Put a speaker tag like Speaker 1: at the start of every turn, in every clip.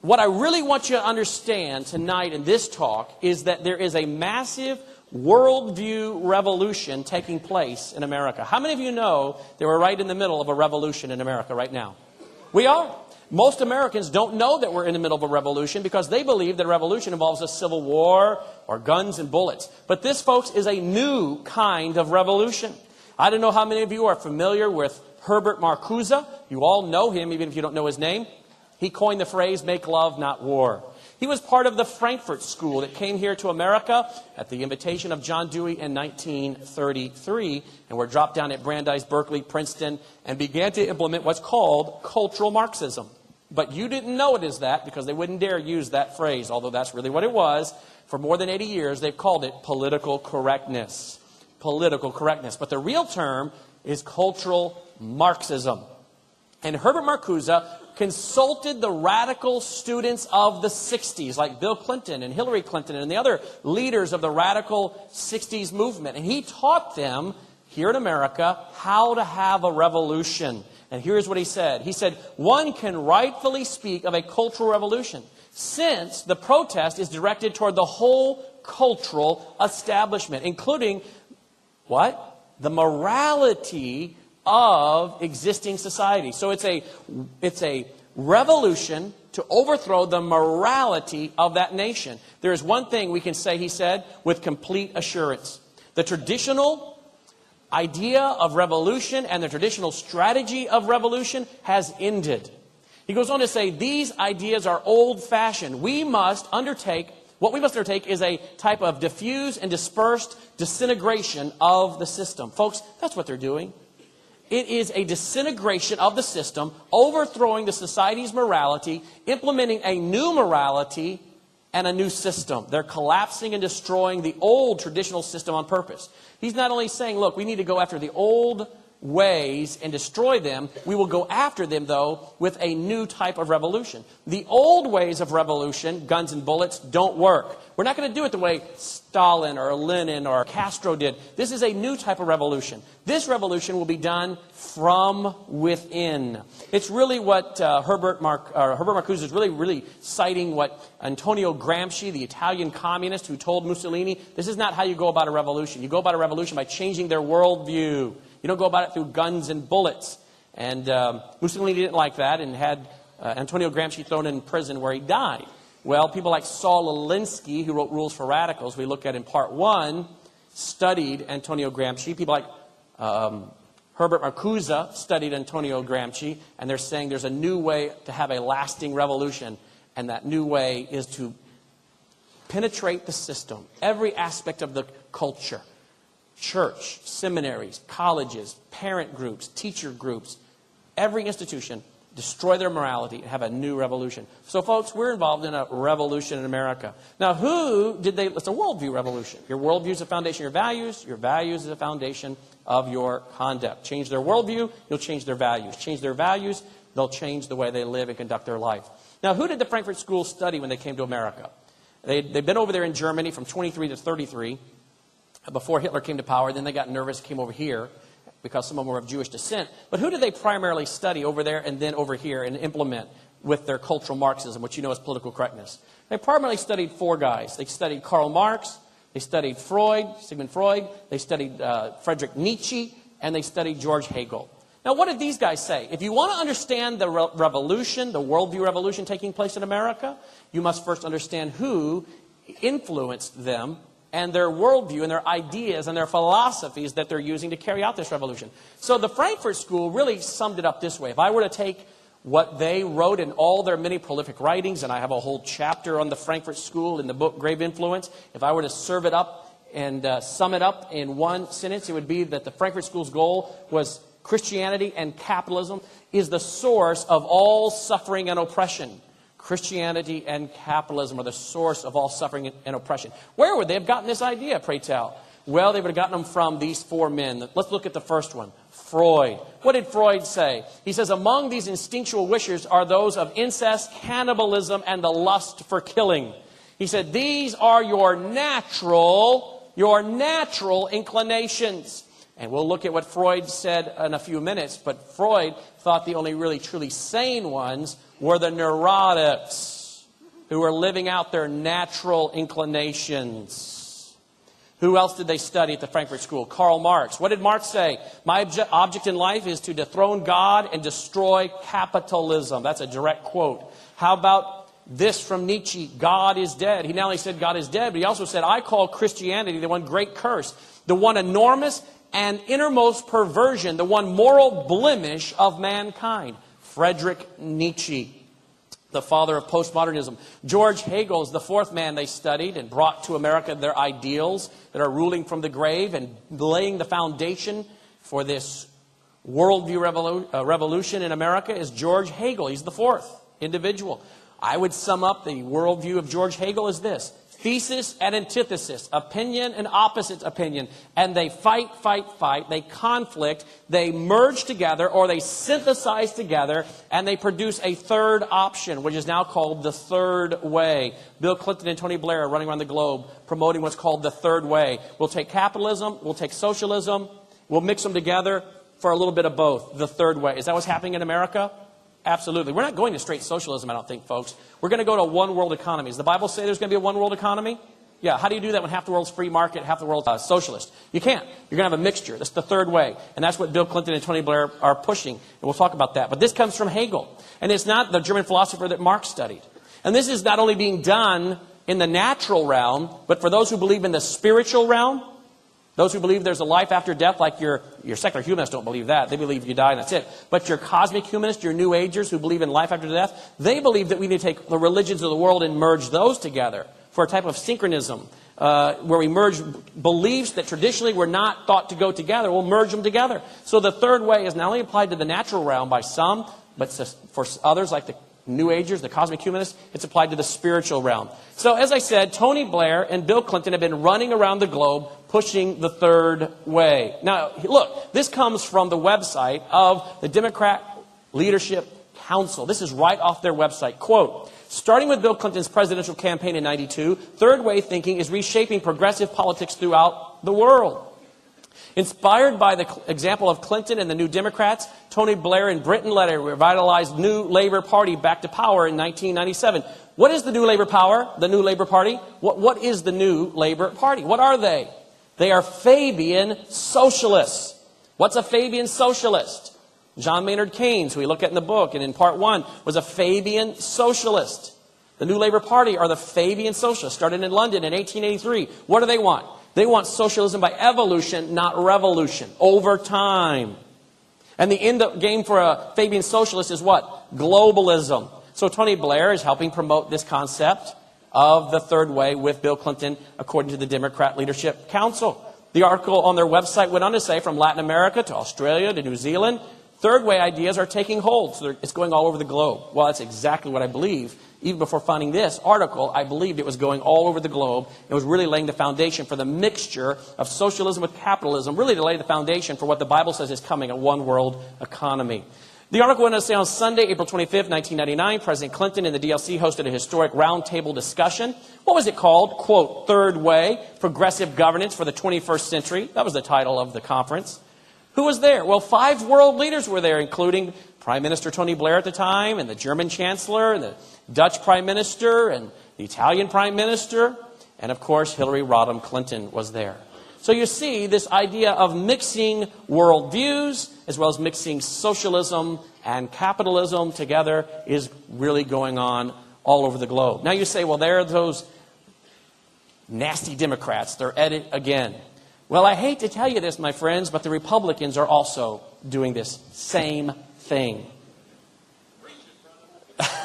Speaker 1: what I really want you to understand tonight in this talk is that there is a massive worldview revolution taking place in America. How many of you know that we're right in the middle of a revolution in America right now? We are. Most Americans don't know that we're in the middle of a revolution because they believe that a revolution involves a civil war or guns and bullets. But this, folks, is a new kind of revolution. I don't know how many of you are familiar with Herbert Marcuse. You all know him, even if you don't know his name. He coined the phrase, "Make love, not war." He was part of the Frankfurt School that came here to America at the invitation of John Dewey in 1933 and were dropped down at Brandeis, Berkeley, Princeton, and began to implement what's called cultural Marxism. But you didn't know it is that because they wouldn't dare use that phrase, although that's really what it was. For more than 80 years, they've called it political correctness. Political correctness. But the real term is cultural Marxism. And Herbert Marcuse consulted the radical students of the 60s, like Bill Clinton and Hillary Clinton and the other leaders of the radical 60s movement. And he taught them here in America how to have a revolution. And here's what he said. He said, one can rightfully speak of a cultural revolution since the protest is directed toward the whole cultural establishment, including what? The morality of existing society. So it's a revolution to overthrow the morality of that nation. There is one thing we can say, he said, with complete assurance. The traditional idea of revolution and the traditional strategy of revolution has ended. He goes on to say, these ideas are old-fashioned. What we must undertake is a type of diffuse and dispersed disintegration of the system. Folks, that's what they're doing. It is a disintegration of the system, overthrowing the society's morality, implementing a new morality and a new system. They're collapsing and destroying the old traditional system on purpose. He's not only saying, look, we need to go after the old ways and destroy them. We will go after them, though, with a new type of revolution. The old ways of revolution, guns and bullets, don't work. We're not going to do it the way Stalin or Lenin or Castro did. This is a new type of revolution. This revolution will be done from within. It's really what Herbert Marcuse is really citing what Antonio Gramsci, the Italian communist who told Mussolini, this is not how you go about a revolution. You go about a revolution by changing their worldview. You don't go about it through guns and bullets. And Mussolini didn't like that and had Antonio Gramsci thrown in prison where he died. Well, people like Saul Alinsky, who wrote Rules for Radicals, we looked at in part 1, studied Antonio Gramsci. People like Herbert Marcuse studied Antonio Gramsci, and they're saying there's a new way to have a lasting revolution, and that new way is to penetrate the system, every aspect of the culture. Church, seminaries, colleges, parent groups, teacher groups, every institution, destroy their morality and have a new revolution. So, folks, we're involved in a revolution in America. Now, it's a worldview revolution. Your worldview is the foundation of your values is the foundation of your conduct. Change their worldview, you'll change their values. Change their values, they'll change the way they live and conduct their life. Now, who did the Frankfurt School study when they came to America? They'd been over there in Germany from 23 to 33. Before Hitler came to power. Then they got nervous, came over here because some of them were of Jewish descent. But who did they primarily study over there and then over here and implement with their cultural Marxism, which you know is political correctness? They primarily studied 4 guys. They studied Karl Marx, they studied Sigmund Freud, they studied Friedrich Nietzsche, and they studied George Hegel. Now, what did these guys say? If you want to understand the revolution, the worldview revolution taking place in America, you must first understand who influenced them and their worldview and their ideas and their philosophies that they're using to carry out this revolution. So the Frankfurt School really summed it up this way. If I were to take what they wrote in all their many prolific writings, and I have a whole chapter on the Frankfurt School in the book Grave Influence, if I were to serve it up and sum it up in one sentence, it would be that the Frankfurt School's goal was Christianity and capitalism is the source of all suffering and oppression. Christianity and capitalism are the source of all suffering and oppression. Where would they have gotten this idea, pray tell? Well, they would have gotten them from these 4 men. Let's look at the first one, Freud. What did Freud say? He says, among these instinctual wishes are those of incest, cannibalism, and the lust for killing. He said, these are your natural inclinations. And we'll look at what Freud said in a few minutes, but Freud thought the only really truly sane ones were the neurotics. who are living out their natural inclinations. Who else did they study at the Frankfurt School? Karl Marx. What did Marx say? My object in life is to dethrone God and destroy capitalism. That's a direct quote. How about this from Nietzsche? God is dead. He not only said God is dead, but he also said, I call Christianity the one great curse, the one enormous and innermost perversion, the one moral blemish of mankind. Friedrich Nietzsche, the father of postmodernism. George Hegel is the fourth man they studied and brought to America their ideals that are ruling from the grave and laying the foundation for this worldview revolution in America is George Hegel. He's the fourth individual. I would sum up the worldview of George Hegel as this: thesis and antithesis, opinion and opposite opinion. And they fight, they conflict, they merge together, or they synthesize together, and they produce a third option, which is now called the third way. Bill Clinton and Tony Blair are running around the globe promoting what's called the third way. We'll take capitalism, we'll take socialism, we'll mix them together for a little bit of both. The third way. Is that what's happening in America? Absolutely. We're not going to straight socialism, I don't think, folks. We're going to go to a one-world economy. Does the Bible say there's going to be a one-world economy? Yeah. How do you do that when half the world's free market, half the world's socialist? You can't. You're going to have a mixture. That's the third way. And that's what Bill Clinton and Tony Blair are pushing. And we'll talk about that. But this comes from Hegel. And it's not the German philosopher that Marx studied. And this is not only being done in the natural realm, but for those who believe in the spiritual realm, those who believe there's a life after death, like your secular humanists don't believe that. They believe you die and that's it. But your cosmic humanists, your New Agers who believe in life after death, they believe that we need to take the religions of the world and merge those together for a type of synchronism, where we merge beliefs that traditionally were not thought to go together. We'll merge them together. So the third way is not only applied to the natural realm by some, but for others like the New Agers, the cosmic humanists, it's applied to the spiritual realm. So as I said, Tony Blair and Bill Clinton have been running around the globe pushing the third way. Now, look, this comes from the website of the Democrat Leadership Council. This is right off their website. Quote, starting with Bill Clinton's presidential campaign in '92, third way thinking is reshaping progressive politics throughout the world. Inspired by the example of Clinton and the New Democrats, Tony Blair in Britain led a revitalized New Labour Party back to power in 1997. What is the New Labour Power? The New Labour Party? What is the New Labour Party? What are they? They are Fabian socialists. What's a Fabian socialist? John Maynard Keynes, who we look at in the book and in part 1, was a Fabian socialist. The New Labour Party are the Fabian socialists, started in London in 1883. What do they want? They want socialism by evolution, not revolution, over time. And the end game for a Fabian socialist is what? Globalism. So Tony Blair is helping promote this concept of the third way with Bill Clinton, according to the Democrat Leadership Council. The article on their website went on to say, from Latin America to Australia to New Zealand, third way ideas are taking hold. So it's going all over the globe. Well, that's exactly what I believe. Even before finding this article, I believed it was going all over the globe. It was really laying the foundation for the mixture of socialism with capitalism, really to lay the foundation for what the Bible says is coming, a one-world economy. The article went on to say on Sunday, April 25th, 1999, President Clinton and the DLC hosted a historic roundtable discussion. What was it called? Quote, Third Way, Progressive Governance for the 21st Century. That was the title of the conference. Who was there? Well, 5 world leaders were there, including Prime Minister Tony Blair at the time, and the German Chancellor, and the Dutch Prime Minister, and the Italian Prime Minister, and of course, Hillary Rodham Clinton was there. So you see, this idea of mixing worldviews, as well as mixing socialism and capitalism together, is really going on all over the globe. Now you say, well, there are those nasty Democrats. They're at it again. Well, I hate to tell you this, my friends, but the Republicans are also doing this same thing.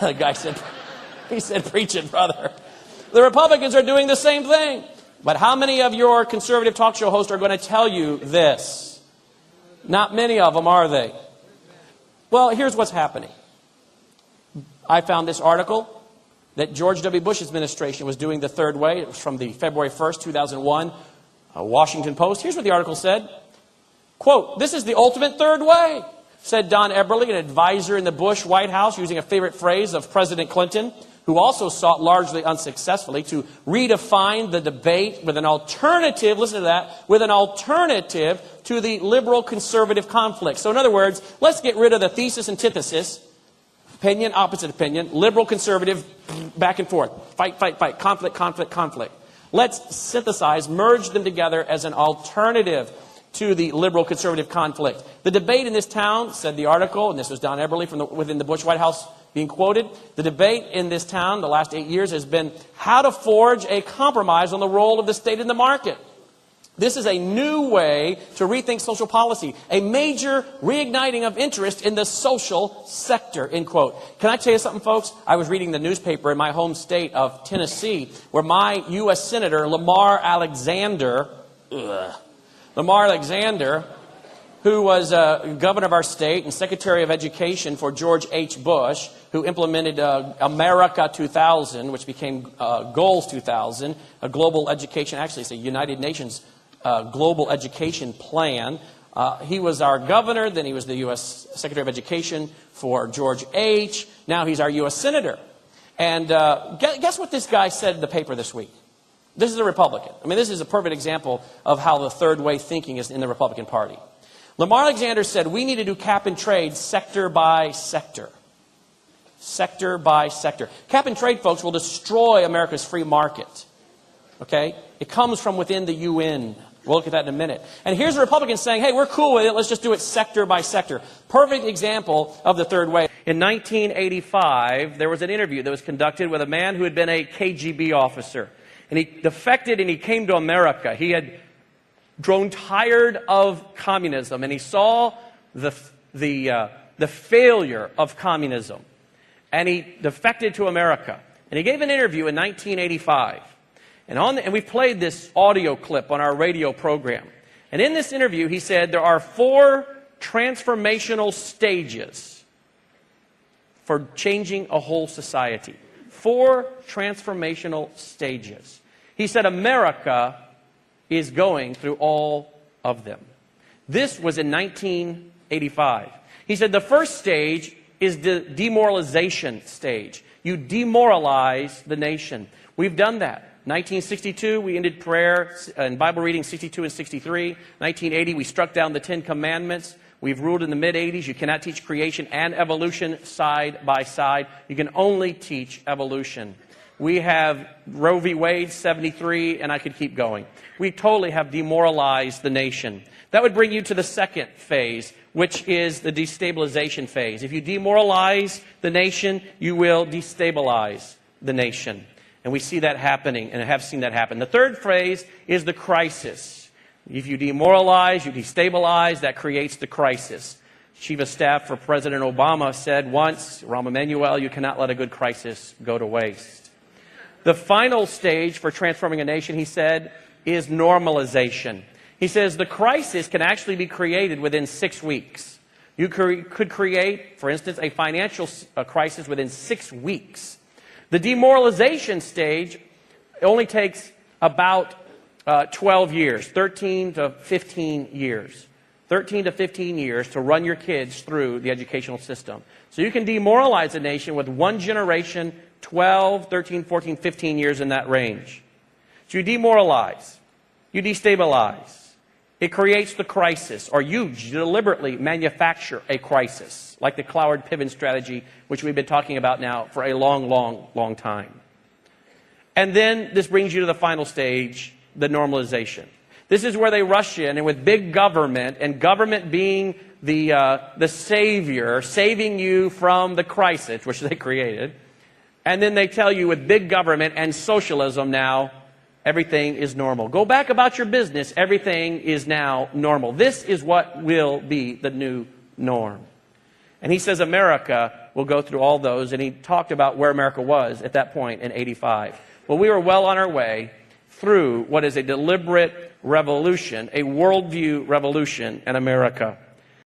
Speaker 1: The guy said, he said, preach it, brother. The Republicans are doing the same thing. But how many of your conservative talk show hosts are going to tell you this? Not many of them, are they? Well, here's what's happening. I found this article that George W. Bush's administration was doing the third way. It was from the February 1st, 2001, Washington Post. Here's what the article said. Quote, this is the ultimate third way, said Don Eberle, an advisor in the Bush White House, using a favorite phrase of President Clinton, who also sought largely unsuccessfully to redefine the debate with an alternative, listen to that, with an alternative to the liberal-conservative conflict. So in other words, let's get rid of the thesis-antithesis Opinion, opposite opinion, liberal, conservative, back and forth. Fight, fight, fight. Conflict, conflict, conflict. Let's synthesize, merge them together as an alternative to the liberal conservative conflict. The debate in this town, said the article, and this was Don Eberle from within the Bush White House being quoted, the debate in this town the last 8 years has been how to forge a compromise on the role of the state in the market. This is a new way to rethink social policy, a major reigniting of interest in the social sector, end quote. Can I tell you something, folks? I was reading the newspaper in my home state of Tennessee, where my U.S. Senator, Lamar Alexander, who was governor of our state and Secretary of Education for George H. Bush, who implemented America 2000, which became Goals 2000, a global education, actually it's a United Nations global education plan. He was our governor, then he was the U.S. Secretary of Education for George H. Now he's our U.S. Senator. And guess what this guy said in the paper this week? This is a Republican. I mean, this is a perfect example of how the third way thinking is in the Republican Party. Lamar Alexander said we need to do cap and trade sector by sector. Sector by sector. Cap and trade, folks, will destroy America's free market. Okay? It comes from within the UN. We'll look at that in a minute. And here's the Republicans saying, hey, we're cool with it. Let's just do it sector by sector. Perfect example of the third way. In 1985, there was an interview that was conducted with a man who had been a KGB officer. And he defected and he came to America. He had grown tired of communism, and he saw the failure of communism. And he defected to America. And he gave an interview in 1985. And we've played this audio clip on our radio program. And in this interview, he said there are 4 transformational stages for changing a whole society. 4 transformational stages. He said America is going through all of them. This was in 1985. He said the first stage is the demoralization stage. You demoralize the nation. We've done that. 1962, we ended prayer and Bible reading 62 and 63. 1980, we struck down the 10 Commandments. We've ruled in the mid-'80s, you cannot teach creation and evolution side by side. You can only teach evolution. We have Roe v. Wade, 73, and I could keep going. We totally have demoralized the nation. That would bring you to the second phase, which is the destabilization phase. If you demoralize the nation, you will destabilize the nation. And we see that happening and have seen that happen. The third phase is the crisis. If you demoralize, you destabilize, that creates the crisis. Chief of Staff for President Obama said once, Rahm Emanuel, you cannot let a good crisis go to waste. The final stage for transforming a nation, he said, is normalization. He says the crisis can actually be created within 6 weeks. You could create, for instance, a financial crisis within 6 weeks. The demoralization stage only takes about 12 years, 13 to 15 years. 13 to 15 years to run your kids through the educational system. So you can demoralize a nation with one generation, 12, 13, 14, 15 years in that range. So you demoralize. You destabilize. It creates the crisis, or you deliberately manufacture a crisis, like the Cloward-Piven strategy, which we've been talking about now for a long, long, long time. And then this brings you to the final stage, the normalization. This is where they rush in, and with big government, and government being the savior, saving you from the crisis, which they created, and then they tell you with big government and socialism now, everything is normal. Go back about your business. Everything is now normal. This is what will be the new norm. And he says America will go through all those. And he talked about where America was at that point in 85. Well, we were well on our way through what is a deliberate revolution, a worldview revolution in America.